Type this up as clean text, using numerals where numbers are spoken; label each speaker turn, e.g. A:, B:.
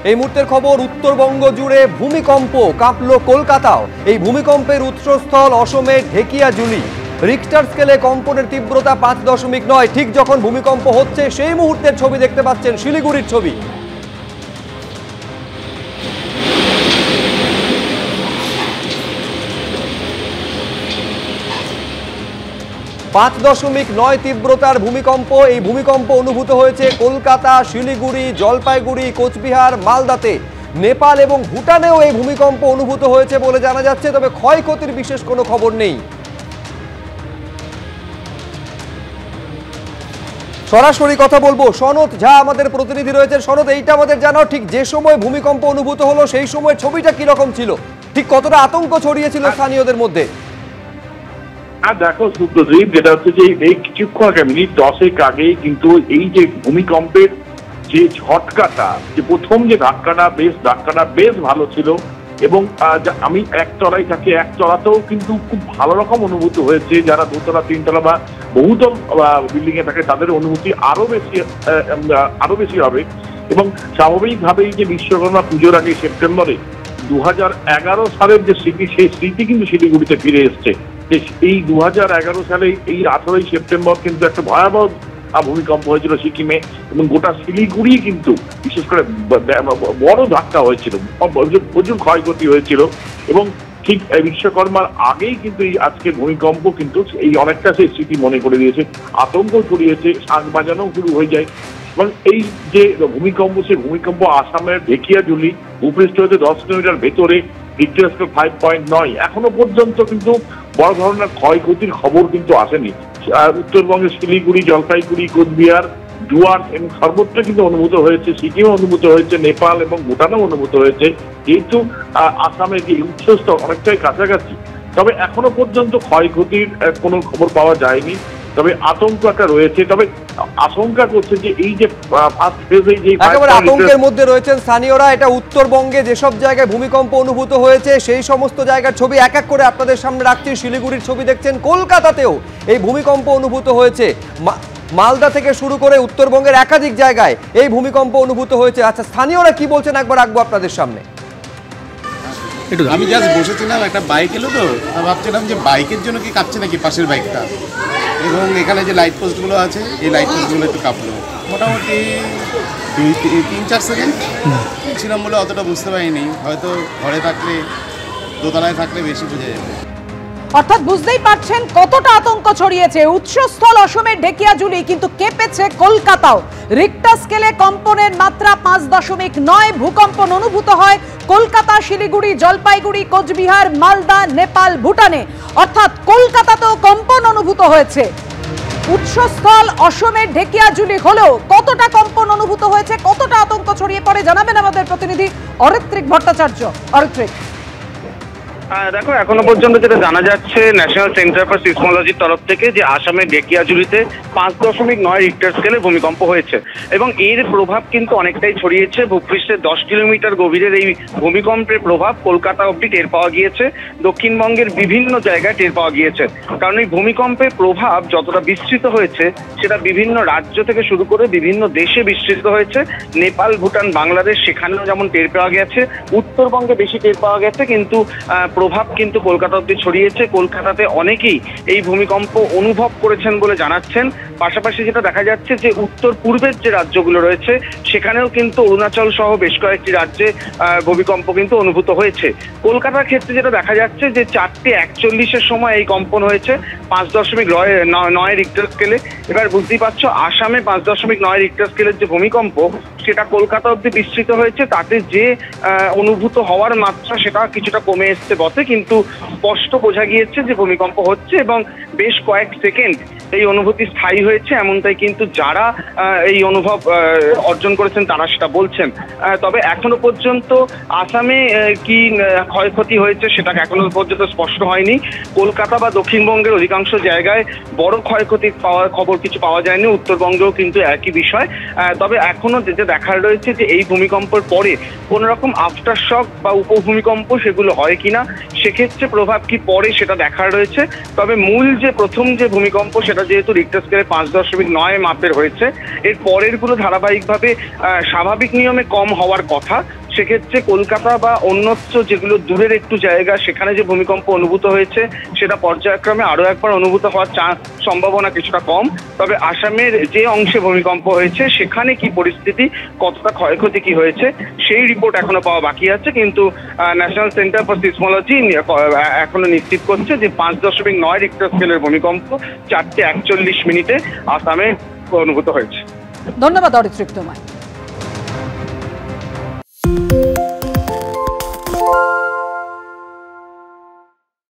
A: এই মুহূর্তের খবর, উত্তরবঙ্গ জুড়ে ভূমিকম্প, কাঁপল কলকাতাও। এই ভূমিকম্পের উৎসস্থল অসমের ঢেকিয়াজুলি। রিক্টার স্কেলে কম্পনের তীব্রতা 5.9। ঠিক যখন ভূমিকম্প হচ্ছে সেই মুহূর্তের ছবি দেখতে পাচ্ছেন, শিলিগুড়ির ছবি। পাঁচ 5.9 তীব্রতার ভূমিকম্প। এই ভূমিকম্প অনুভূত হয়েছে কলকাতা, শিলিগুড়ি, জলপাইগুড়ি, কোচবিহার, মালদাতে। নেপাল এবং ভুটানেও এই ভূমিকম্প অনুভূত হয়েছে বলে জানা যাচ্ছে, তবে ক্ষয়ক্ষতির বিশেষ কোনো খবর নেই। সরাসরি কথা বলবো, সনৎ ঝা আমাদের প্রতিনিধি রয়েছে। সনৎ, এইটা আমাদের জানাও, ঠিক যে সময় ভূমিকম্প অনুভূত হলো সেই সময় ছবিটা কিরকম ছিল, ঠিক কতটা আতঙ্ক ছড়িয়েছিল স্থানীয়দের মধ্যে?
B: দেখো সুপ্রদীপ, যেটা হচ্ছে যে এই কিছুক্ষণ আগে মিনিট 10 আগেই কিন্তু এই যে ভূমিকম্পের যে ঝটকাটা, যে প্রথম যে ধাক্কাটা বেশ ভালো ছিল এবং আমি একতলায় থাকি, একতলাতেও কিন্তু খুব ভালো রকম অনুভূতি হয়েছে। যারা দোতলা, তিনতলা বা বহুতল বিল্ডিং এ থাকে তাদের অনুভূতি আরো বেশি হবে। এবং স্বাভাবিকভাবেই যে বিশ্বকর্মা পুজোর আগে সেপ্টেম্বরে 2011 সালের যে স্মৃতি, সেই স্মৃতি কিন্তু শিলিগুড়িতে ফিরে এসছে। এই 2011 সালে এই 18 সেপ্টেম্বর কিন্তু একটা ভয়াবহ ভূমিকম্প হয়েছিল সিকিমে, এবং গোটা শিলিগুড়ি কিন্তু বিশেষ করে বড় ধাক্কা হয়েছিল, প্রচুর ক্ষয়ক্ষতি হয়েছিল। এবং ঠিক বিশ্বকর্মার আগেই কিন্তু এই আজকে ভূমিকম্প কিন্তু এই অনেকটা সেই স্মৃতি মনে করে দিয়েছে, আতঙ্ক ছড়িয়েছে, শাঁখ বাজানো শুরু হয়ে যায়। এবং এই যে ভূমিকম্প, সেই ভূমিকম্প আসামের ঢেকিয়াজুলি, ভূপৃষ্ঠ হতে 10 কিলোমিটার ভেতরে, রিক্টার স্কেল 5.9। এখনো পর্যন্ত কিন্তু বড় ধরনের ক্ষয়ক্ষতির খবর কিন্তু আসেনি। উত্তরবঙ্গের শিলিগুড়ি, জলপাইগুড়ি, কোচবিহার, ডুয়ার্স এবং সর্বত্র কিন্তু অনুভূত হয়েছে। সিকিমে অনুভূত হয়েছে, নেপাল এবং ভুটানেও অনুভূত হয়েছে। যেহেতু আসামের যে উৎসস্থল অনেকটাই কাছাকাছি, তবে এখনো পর্যন্ত ক্ষয়ক্ষতির কোনো খবর পাওয়া যায়নি। তবে আতঙ্ক একটা রয়েছে। তবে আশঙ্কা করছে যে এই যে ফার্স্ট ফেজে যে
A: একেবারে আতঙ্কের মধ্যে রয়েছেন স্থানীয়রা। এটা উত্তরবঙ্গে যেসব জায়গায় ভূমিকম্প অনুভূত হয়েছে সেই সমস্ত জায়গার ছবি এক এক করে আপনাদের সামনে রাখছি। শিলিগুড়ির ছবি দেখছেন, কলকাতাতেও এই ভূমিকম্প অনুভূত হয়েছে। মালদা থেকে শুরু করে উত্তরবঙ্গের একাধিক জায়গায় এই ভূমিকম্প অনুভূত হয়েছে। আচ্ছা, স্থানীয়রা কি বলছেন একবার রাখবো আপনাদের সামনে।
C: আমি জাস্ট বসেছিলাম, একটা বাইক এলো তো ভাবছিলাম যে বাইকের জন্য কি কাঁপছে নাকি পাশের বাইকটা, এবং এখানে যে লাইট পোস্টগুলো আছে এই লাইট পোস্টগুলো একটু কাঁপলো। মোটামুটি 3-4 সেকেন্ড ছিলাম বলে অতটা বুঝতে পারিনি, হয়তো ঘরে থাকলে, দোতলায় থাকলে বেশি বোঝা যাবে।
D: অর্থাৎ বুঝতেই পারছেন কতটা আতঙ্ক ছড়িয়েছে। উৎসস্থল অসমের ঢেকিয়াজুলি, কিন্তু কেঁপেছে কলকাতাও। রিক্টার স্কেলে কম্পনের মাত্রা 5.9। ভূকম্পন অনুভূত হয় কলকাতা, শিলিগুড়ি, জলপাইগুড়ি, কোচবিহার, মালদা, নেপাল, ভুটানে। অর্থাৎ কলকাতাতেও কম্পন অনুভূত হয়েছে। উৎসস্থল অসমের ঢেকিয়াজুলি হলেও কতটা কম্পন অনুভূত হয়েছে, কতটা আতঙ্ক ছড়িয়ে পড়ে জানাবেন আমাদের প্রতিনিধি অরিত্রিক ভট্টাচার্য। অরিত্রিক,
E: দেখো, এখনো পর্যন্ত যেটা জানা যাচ্ছে ন্যাশনাল সেন্টার ফর সিসমোলজির তরফ থেকে, যে আসামের ঢেকিয়াজুলিতে 5.9 রিক্টার স্কেলে ভূমিকম্প হয়েছে এবং এর প্রভাব কিন্তু অনেকটাই ছড়িয়েছে। ভূপৃষ্ঠের 10 কিলোমিটার গভীরের এই ভূমিকম্পের প্রভাব কলকাতা অবধি টের পাওয়া গিয়েছে, দক্ষিণবঙ্গের বিভিন্ন জায়গায় টের পাওয়া গিয়েছে। কারণ এই ভূমিকম্পের প্রভাব যতটা বিস্তৃত হয়েছে সেটা বিভিন্ন রাজ্য থেকে শুরু করে বিভিন্ন দেশে বিস্তৃত হয়েছে। নেপাল, ভুটান, বাংলাদেশ, সেখানেও যেমন টের পাওয়া গেছে। উত্তরবঙ্গে বেশি টের পাওয়া গেছে, কিন্তু প্রভাব কিন্তু কলকাতা অবধি ছড়িয়েছে। কলকাতাতে অনেকেই এই ভূমিকম্প অনুভব করেছেন বলে জানাচ্ছেন। পাশাপাশি যেটা দেখা যাচ্ছে যে উত্তর পূর্বের যে রাজ্যগুলো রয়েছে সেখানেও কিন্তু অরুণাচল সহ বেশ কয়েকটি রাজ্যে ভূমিকম্প কিন্তু অনুভূত হয়েছে। কলকাতার ক্ষেত্রে যেটা দেখা যাচ্ছে যে 4:41 সময় এই কম্পন হয়েছে 5.9 রিক্টার স্কেলে। এবার বুঝতেই পারছো, আসামে 5.9 রিক্টার স্কেলের যে ভূমিকম্প সেটা কলকাতা অবধি বিস্তৃত হয়েছে। তাতে যে অনুভূত হওয়ার মাত্রা সেটা কিছুটা কমে এসছে বটে, কিন্তু স্পষ্ট বোঝা গিয়েছে যে ভূমিকম্প হচ্ছে এবং বেশ কয়েক সেকেন্ড এই অনুভূতি স্থায়ী হয়েছে, এমনটাই কিন্তু যারা এই অনুভব অর্জন করেছেন তারা সেটা বলছেন। তবে এখনো পর্যন্ত আসামে কি ক্ষয়ক্ষতি হয়েছে সেটা এখনো পর্যন্ত স্পষ্ট হয়নি। কলকাতা বা দক্ষিণবঙ্গের অধিকাংশ জায়গায় বড় ক্ষয়ক্ষতির খবর কিছু পাওয়া যায়নি। উত্তরবঙ্গেও কিন্তু একই বিষয়। তবে এখনো যেটা দেখার রয়েছে যে এই ভূমিকম্পের পরে কোনো রকম আফটার শক বা উপভূমিকম্প সেগুলো হয় কিনা, সেক্ষেত্রে প্রভাব কি পড়ে সেটা দেখার রয়েছে। তবে মূল যে প্রথম যে ভূমিকম্প সেটা ভূমিকম্পটা যেহেতু রিক্টার স্কেলে 5.9 মাপের হয়েছে, এর পরের গুলো ধারাবাহিকভাবে স্বাভাবিক নিয়মে কম হওয়ার কথা। সেক্ষেত্রে কলকাতা বা অন্যত্র যেগুলো দূরের একটু জায়গা, সেখানে যে ভূমিকম্প অনুভূত হয়েছে সেটা পর্যায়ক্রমে আরো একবার অনুভূত হওয়ার সম্ভাবনা কিছুটা কম। তবে আসামের যে অংশে ভূমিকম্প হয়েছে সেখানে কি পরিস্থিতি, কতটা ক্ষয়ক্ষতি কি হয়েছে সেই রিপোর্ট এখনো পাওয়া বাকি আছে, কিন্তু ন্যাশনাল সেন্টার ফর সিসমোলজি এখনো নিশ্চিত করছে যে 5.9 রিক্টার স্কেলের ভূমিকম্প 4:41 আসামে অনুভূত হয়েছে।
D: ধন্যবাদ অরিত্রিক তোমায়।